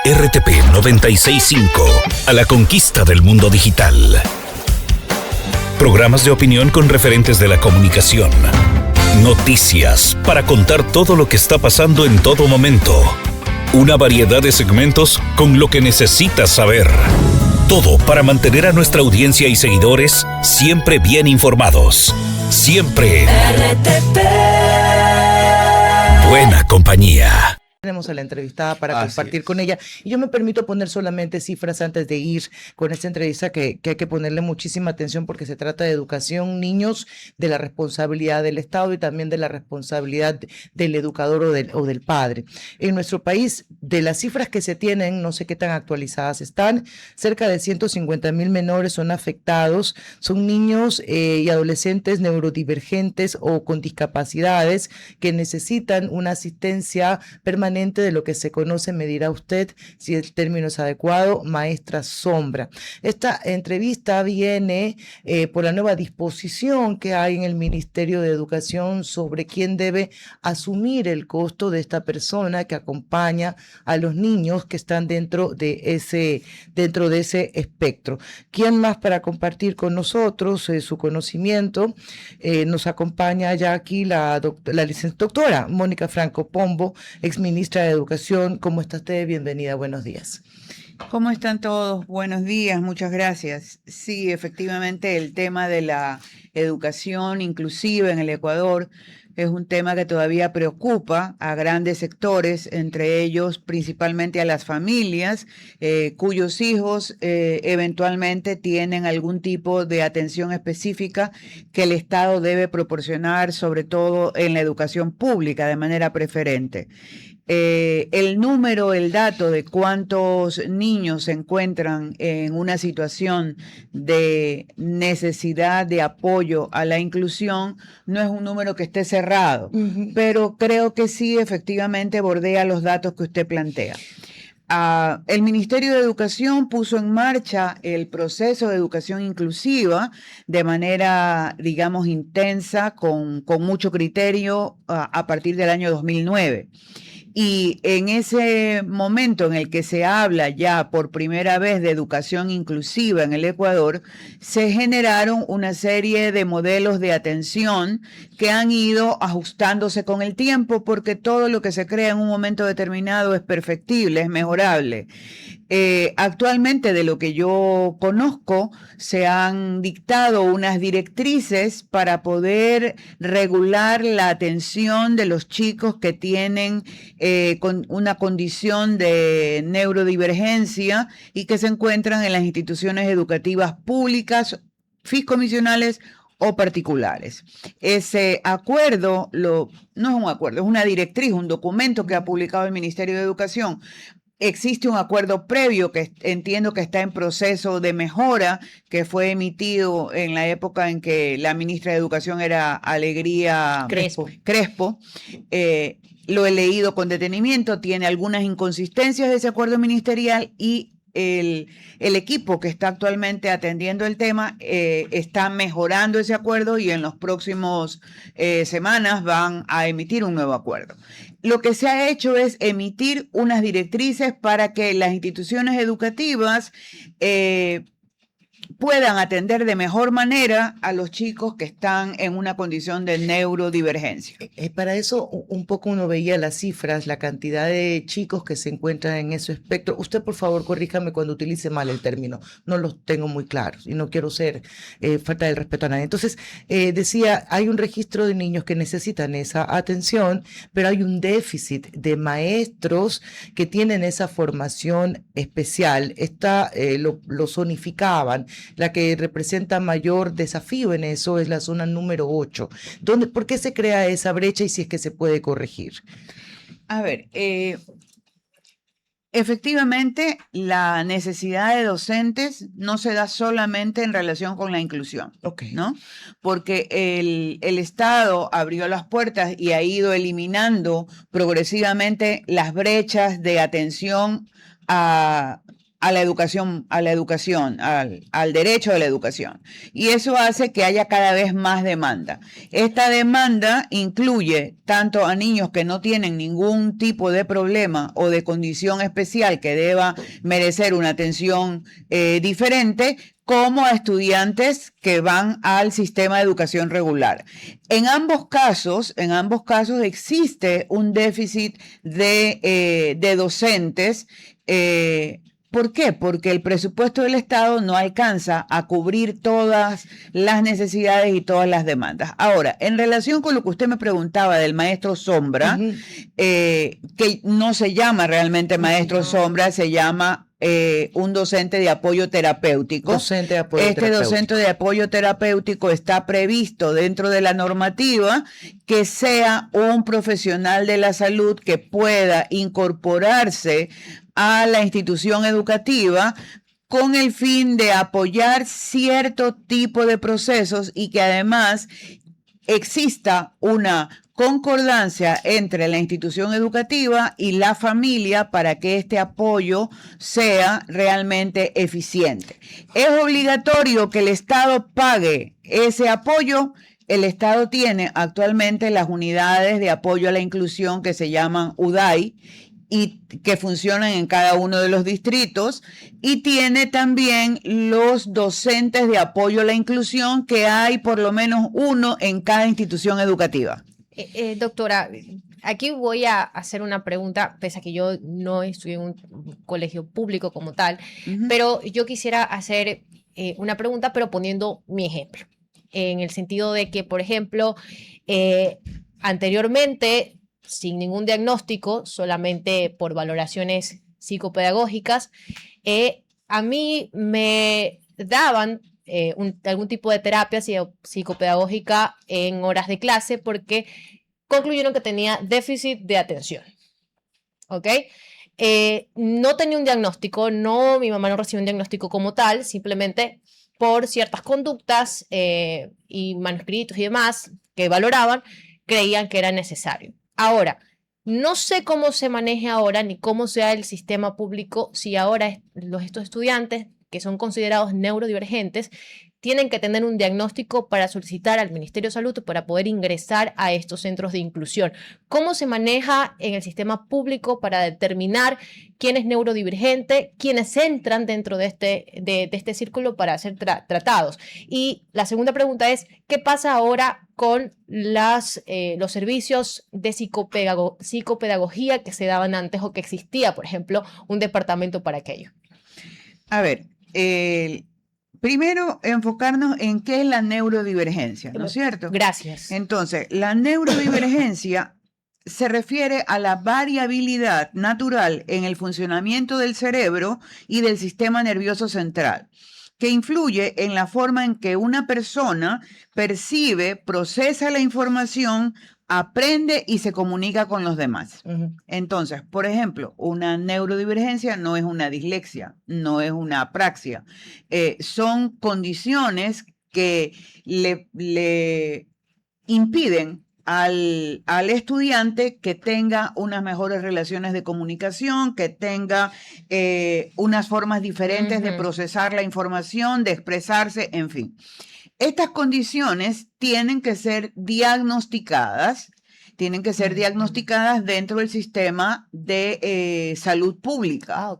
RTP 965, a la conquista del mundo digital. Programas de opinión con referentes de la comunicación. Noticias para contar todo lo que está pasando en todo momento. Una variedad de segmentos con lo que necesitas saber. Todo para mantener a nuestra audiencia y seguidores siempre bien informados. Siempre RTP. Buena compañía. Tenemos a la entrevistada para compartir con ella. Y yo me permito poner solamente cifras antes de ir con esta entrevista que hay que ponerle muchísima atención porque se trata de educación, niños, de la responsabilidad del Estado y también de la responsabilidad del educador o del padre. En nuestro país, de las cifras que se tienen, no sé qué tan actualizadas están, cerca de 150,000 menores son afectados, son niños y adolescentes neurodivergentes o con discapacidades que necesitan una asistencia permanente de lo que se conoce, me dirá usted si el término es adecuado, maestra sombra. Esta entrevista viene por la nueva disposición que hay en el Ministerio de Educación sobre quién debe asumir el costo de esta persona que acompaña a los niños que están dentro de ese espectro. ¿Quién más para compartir con nosotros su conocimiento? Nos acompaña ya aquí la doctora Mónica Franco Pombo, exministra de Educación. ¿Cómo está usted? Bienvenida, buenos días. ¿Cómo están todos? Buenos días, muchas gracias. Sí, efectivamente el tema de la educación inclusiva en el Ecuador es un tema que todavía preocupa a grandes sectores, entre ellos principalmente a las familias cuyos hijos eventualmente tienen algún tipo de atención específica que el Estado debe proporcionar, sobre todo en la educación pública, de manera preferente. El dato de cuántos niños se encuentran en una situación de necesidad de apoyo a la inclusión no es un número que esté cerrado, pero creo que sí efectivamente bordea los datos que usted plantea. El Ministerio de Educación puso en marcha el proceso de educación inclusiva de manera, digamos, intensa, con mucho criterio a partir del año 2009. Y en ese momento en el que se habla ya por primera vez de educación inclusiva en el Ecuador, se generaron una serie de modelos de atención que han ido ajustándose con el tiempo, porque todo lo que se crea en un momento determinado es perfectible, es mejorable. Actualmente, de lo que yo conozco, se han dictado unas directrices para poder regular la atención de los chicos que tienen con una condición de neurodivergencia y que se encuentran en las instituciones educativas públicas, fiscomisionales o particulares. Ese acuerdo no es un acuerdo, es una directriz, un documento que ha publicado el Ministerio de Educación. Existe un acuerdo previo que entiendo que está en proceso de mejora, que fue emitido en la época en que la ministra de Educación era Alegría Crespo. Lo he leído con detenimiento, tiene algunas inconsistencias de ese acuerdo ministerial y el equipo que está actualmente atendiendo el tema está mejorando ese acuerdo y en los próximos semanas van a emitir un nuevo acuerdo. Lo que se ha hecho es emitir unas directrices para que las instituciones educativas puedan atender de mejor manera a los chicos que están en una condición de neurodivergencia. Para eso un poco uno veía las cifras, la cantidad de chicos que se encuentran en ese espectro. Usted, por favor, corríjame cuando utilice mal el término. No los tengo muy claros y no quiero ser falta del respeto a nadie. Entonces, decía, hay un registro de niños que necesitan esa atención, pero hay un déficit de maestros que tienen esa formación especial. Lo zonificaban. La que representa mayor desafío en eso es la zona número 8. ¿Por qué se crea esa brecha y si es que se puede corregir? A ver, efectivamente, la necesidad de docentes no se da solamente en relación con la inclusión, ¿no? Porque el Estado abrió las puertas y ha ido eliminando progresivamente las brechas de atención a a la educación, al derecho de la educación. Y eso hace que haya cada vez más demanda. Esta demanda incluye tanto a niños que no tienen ningún tipo de problema o de condición especial que deba merecer una atención diferente, como a estudiantes que van al sistema de educación regular. En ambos casos existe un déficit de docentes. ¿Por qué? Porque el presupuesto del Estado no alcanza a cubrir todas las necesidades y todas las demandas. Ahora, en relación con lo que usted me preguntaba del maestro sombra, que no se llama realmente maestro sombra, se llama un docente de apoyo terapéutico. Docente de apoyo terapéutico está previsto dentro de la normativa que sea un profesional de la salud que pueda incorporarse a la institución educativa con el fin de apoyar cierto tipo de procesos y que además exista una concordancia entre la institución educativa y la familia para que este apoyo sea realmente eficiente. ¿Es obligatorio que el Estado pague ese apoyo? El Estado tiene actualmente las unidades de apoyo a la inclusión que se llaman UDAI y que funcionan en cada uno de los distritos, y tiene también los docentes de apoyo a la inclusión, que hay por lo menos uno en cada institución educativa. Doctora, aquí voy a hacer una pregunta, pese a que yo no estudié en un colegio público como tal, pero yo quisiera hacer una pregunta, pero poniendo mi ejemplo, en el sentido de que, por ejemplo, anteriormente, sin ningún diagnóstico, solamente por valoraciones psicopedagógicas, a mí me daban algún tipo de terapia psicopedagógica en horas de clase porque concluyeron que tenía déficit de atención. ¿Ok? No tenía un diagnóstico, mi mamá no recibió un diagnóstico como tal, simplemente por ciertas conductas y manuscritos y demás que valoraban, creían que era necesario. Ahora, no sé cómo se maneje ahora ni cómo sea el sistema público si ahora estos estudiantes que son considerados neurodivergentes tienen que tener un diagnóstico para solicitar al Ministerio de Salud para poder ingresar a estos centros de inclusión. ¿Cómo se maneja en el sistema público para determinar quién es neurodivergente, quiénes entran dentro de este círculo para ser tratados? Y la segunda pregunta es, ¿qué pasa ahora con los servicios de psicopedagogía que se daban antes o que existía, por ejemplo, un departamento para aquello? A ver, primero enfocarnos en qué es la neurodivergencia, ¿no es cierto? Gracias. Entonces, la neurodivergencia se refiere a la variabilidad natural en el funcionamiento del cerebro y del sistema nervioso central, que influye en la forma en que una persona percibe, procesa la información, aprende y se comunica con los demás. Entonces, por ejemplo, una neurodivergencia no es una dislexia, no es una apraxia. Son condiciones que le impiden al estudiante que tenga unas mejores relaciones de comunicación, que tenga unas formas diferentes de procesar la información, de expresarse, en fin. Estas condiciones tienen que ser diagnosticadas dentro del sistema de salud pública.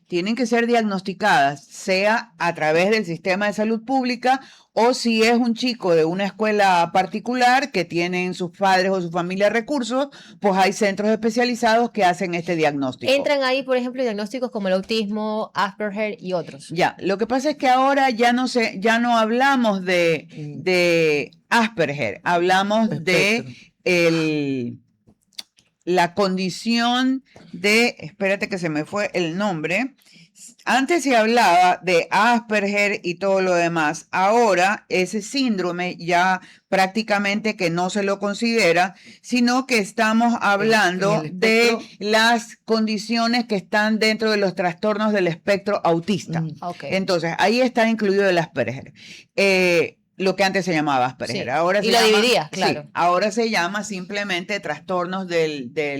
Tienen que ser diagnosticadas, sea a través del sistema de salud pública o si es un chico de una escuela particular que tienen sus padres o su familia recursos, pues hay centros especializados que hacen este diagnóstico. Entran ahí, por ejemplo, diagnósticos como el autismo, Asperger y otros. Ya, lo que pasa es que ahora ya no hablamos de Asperger, hablamos de la condición de, espérate que se me fue el nombre. Antes se hablaba de Asperger y todo lo demás. Ahora ese síndrome ya prácticamente que no se lo considera, sino que estamos hablando de las condiciones que están dentro de los trastornos del espectro autista. Entonces, ahí está incluido el Asperger. Lo que antes se llamaba Asperger. Sí. Ahora y lo dividía, claro. Sí, ahora se llama simplemente trastornos del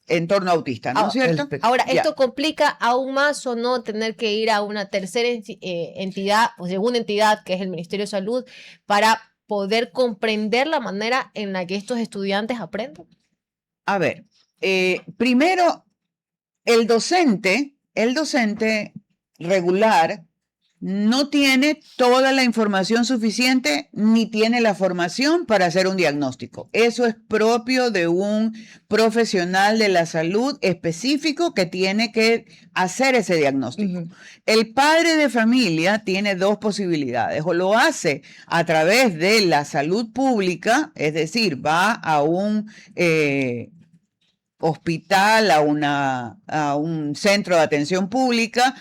entorno autista, ¿no es cierto? Ahora, ¿esto complica aún más o no tener que ir a una tercera entidad o segunda entidad, que es el Ministerio de Salud, para poder comprender la manera en la que estos estudiantes aprenden? A ver, primero, el docente regular no tiene toda la información suficiente ni tiene la formación para hacer un diagnóstico. Eso es propio de un profesional de la salud específico que tiene que hacer ese diagnóstico. El padre de familia tiene dos posibilidades: o lo hace a través de la salud pública, es decir, va a un hospital, a un centro de atención pública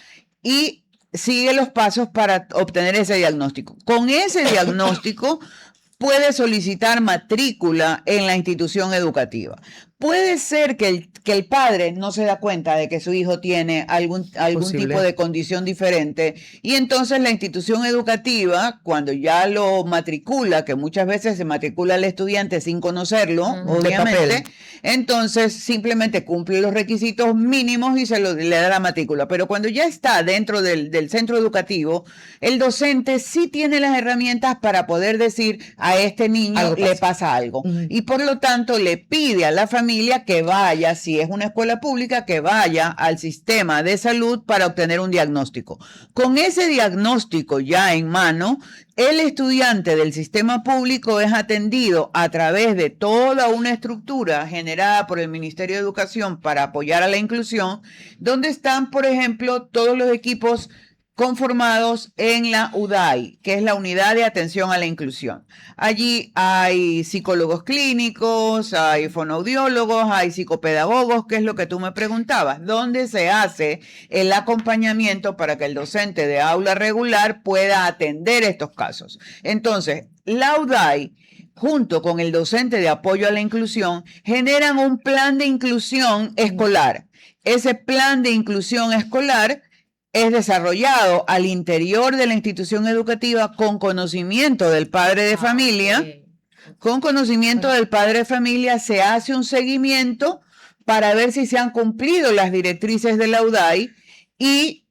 y sigue los pasos para obtener ese diagnóstico. Con ese diagnóstico puede solicitar matrícula en la institución educativa. Puede ser que el padre no se da cuenta de que su hijo tiene algún tipo de condición diferente y entonces la institución educativa, cuando ya lo matricula, que muchas veces se matricula al estudiante sin conocerlo, obviamente, entonces simplemente cumple los requisitos mínimos y le da la matrícula. Pero cuando ya está dentro del centro educativo, el docente sí tiene las herramientas para poder decir: a este niño le pasa algo. Y por lo tanto le pide a la familia que vaya, si es una escuela pública, que vaya al sistema de salud para obtener un diagnóstico. Con ese diagnóstico ya en mano, el estudiante del sistema público es atendido a través de toda una estructura generada por el Ministerio de Educación para apoyar a la inclusión, donde están, por ejemplo, todos los equipos conformados en la UDAI, que es la Unidad de Atención a la Inclusión. Allí hay psicólogos clínicos, hay fonoaudiólogos, hay psicopedagogos, que es lo que tú me preguntabas, donde se hace el acompañamiento para que el docente de aula regular pueda atender estos casos. Entonces, la UDAI, junto con el docente de apoyo a la inclusión, generan un plan de inclusión escolar. Ese plan de inclusión escolar es desarrollado al interior de la institución educativa con conocimiento del padre de familia. Con conocimiento del padre de familia se hace un seguimiento para ver si se han cumplido las directrices de la UDAI y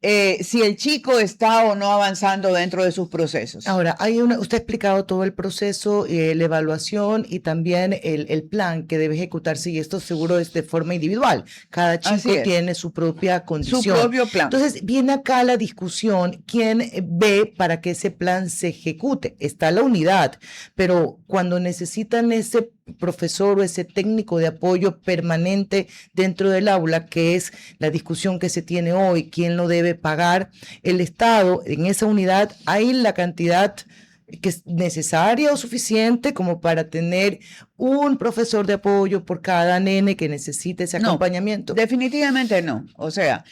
si el chico está o no avanzando dentro de sus procesos. Ahora, usted ha explicado todo el proceso, la evaluación y también el plan que debe ejecutarse, y esto seguro es de forma individual. Cada chico tiene su propia condición. Su propio plan. Entonces, viene acá la discusión: ¿quién ve para que ese plan se ejecute? Está la unidad, pero cuando necesitan ese profesor o ese técnico de apoyo permanente dentro del aula, que es la discusión que se tiene hoy, ¿quién lo debe pagar? El Estado en esa unidad, ¿hay la cantidad que es necesaria o suficiente como para tener un profesor de apoyo por cada nene que necesite ese acompañamiento? Definitivamente no. O sea,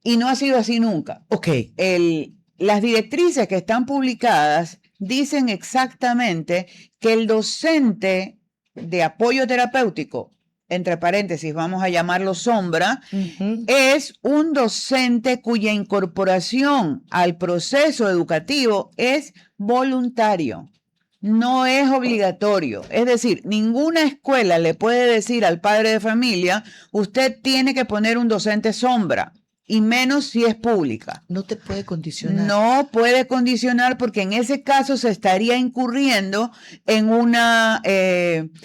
y no ha sido así nunca. Las directrices que están publicadas dicen exactamente que el docente de apoyo terapéutico, entre paréntesis, vamos a llamarlo sombra, es un docente cuya incorporación al proceso educativo es voluntario, no es obligatorio. Es decir, ninguna escuela le puede decir al padre de familia: usted tiene que poner un docente sombra. Y menos si es pública. No te puede condicionar. No puede condicionar, porque en ese caso se estaría incurriendo en una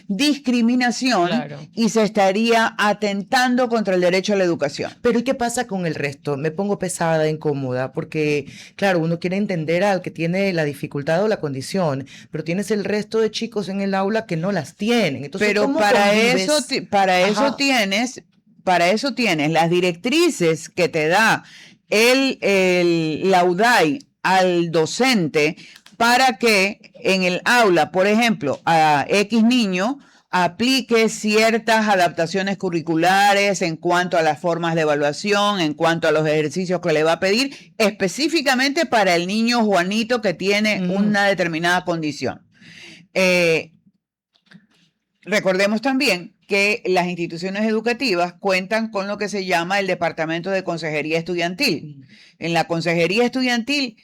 discriminación y se estaría atentando contra el derecho a la educación. Pero ¿y qué pasa con el resto? Me pongo pesada, incómoda, porque claro, uno quiere entender al que tiene la dificultad o la condición, pero tienes el resto de chicos en el aula que no las tienen. Entonces, pero para eso tienes las directrices que te da la UDAI al docente para que en el aula, por ejemplo, a X niño aplique ciertas adaptaciones curriculares en cuanto a las formas de evaluación, en cuanto a los ejercicios que le va a pedir, específicamente para el niño Juanito que tiene una determinada condición. Recordemos también que las instituciones educativas cuentan con lo que se llama el Departamento de Consejería Estudiantil. En la Consejería Estudiantil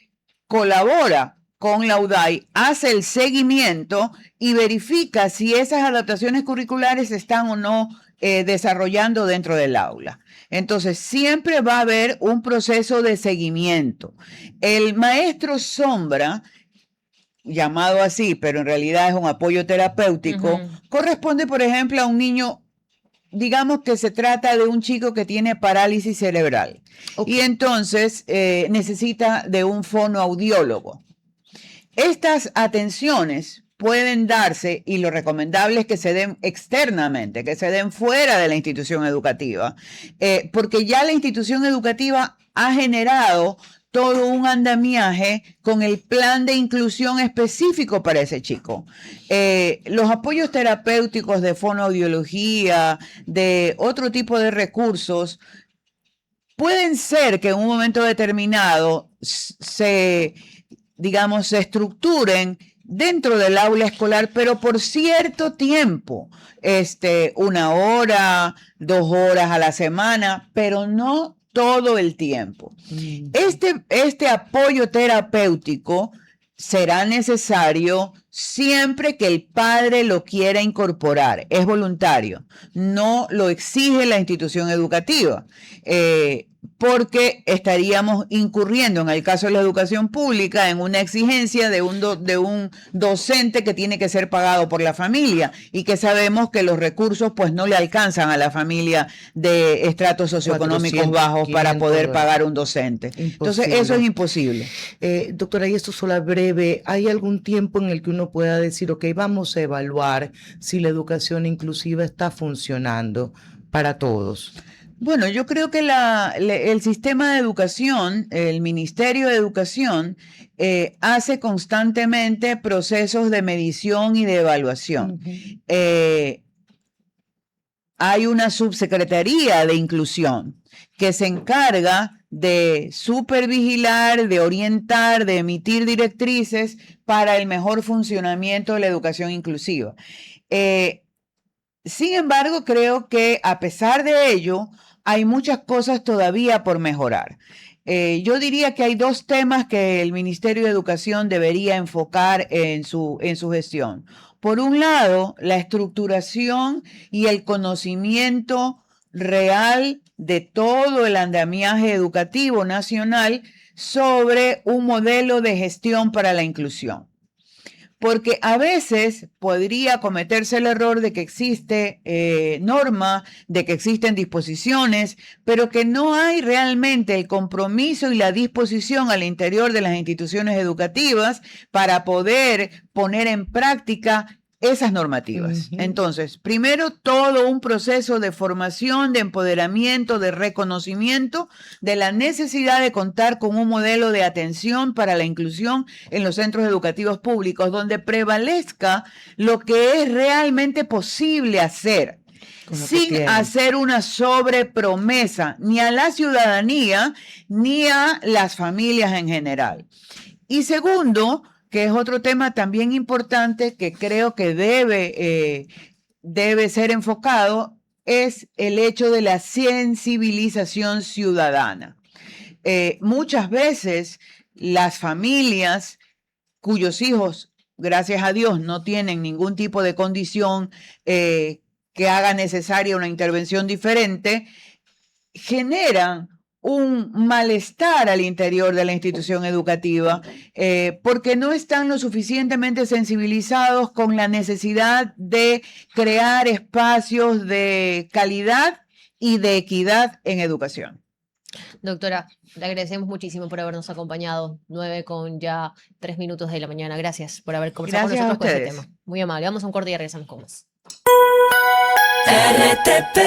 colabora con la UDAI, hace el seguimiento y verifica si esas adaptaciones curriculares están o no desarrollando dentro del aula. Entonces, siempre va a haber un proceso de seguimiento. El maestro sombra, llamado así, pero en realidad es un apoyo terapéutico, corresponde, por ejemplo, a un niño, digamos que se trata de un chico que tiene parálisis cerebral y entonces necesita de un fonoaudiólogo. Estas atenciones pueden darse, y lo recomendable es que se den externamente, que se den fuera de la institución educativa, porque ya la institución educativa ha generado todo un andamiaje con el plan de inclusión específico para ese chico. Los apoyos terapéuticos de fonoaudiología, de otro tipo de recursos, pueden ser que en un momento determinado se estructuren dentro del aula escolar, pero por cierto tiempo, 1 hora, 2 horas a la semana, pero no todo el tiempo. Este apoyo terapéutico será necesario siempre que el padre lo quiera incorporar. Es voluntario, no lo exige la institución educativa, porque estaríamos incurriendo, en el caso de la educación pública, en una exigencia de un docente que tiene que ser pagado por la familia y que sabemos que los recursos pues no le alcanzan a la familia de estratos socioeconómicos bajos para poder pagar un docente. Entonces eso es imposible. Doctora, y esto solo breve, ¿hay algún tiempo en el que uno pueda decir, ok, vamos a evaluar si la educación inclusiva está funcionando para todos? Bueno, yo creo que el sistema de educación, el Ministerio de Educación, hace constantemente procesos de medición y de evaluación. Hay una subsecretaría de inclusión que se encarga de supervigilar, de orientar, de emitir directrices para el mejor funcionamiento de la educación inclusiva. Sin embargo, creo que a pesar de ello, hay muchas cosas todavía por mejorar. Yo diría que hay 2 temas que el Ministerio de Educación debería enfocar en su gestión. Por un lado, la estructuración y el conocimiento real de todo el andamiaje educativo nacional sobre un modelo de gestión para la inclusión. Porque a veces podría cometerse el error de que existe norma, de que existen disposiciones, pero que no hay realmente el compromiso y la disposición al interior de las instituciones educativas para poder poner en práctica esas normativas. Entonces, primero, todo un proceso de formación, de empoderamiento, de reconocimiento de la necesidad de contar con un modelo de atención para la inclusión en los centros educativos públicos, donde prevalezca lo que es realmente posible hacer, sin hacer una sobrepromesa ni a la ciudadanía ni a las familias en general. Y segundo, que es otro tema también importante que creo que debe ser enfocado, es el hecho de la sensibilización ciudadana. Muchas veces las familias cuyos hijos, gracias a Dios, no tienen ningún tipo de condición que haga necesaria una intervención diferente, generan un malestar al interior de la institución educativa porque no están lo suficientemente sensibilizados con la necesidad de crear espacios de calidad y de equidad en educación. Doctora, le agradecemos muchísimo por habernos acompañado, 9:03 de la mañana. Gracias por haber conversado con nosotros con este tema. Muy amable. Vamos a un corte y regresamos con más. RTP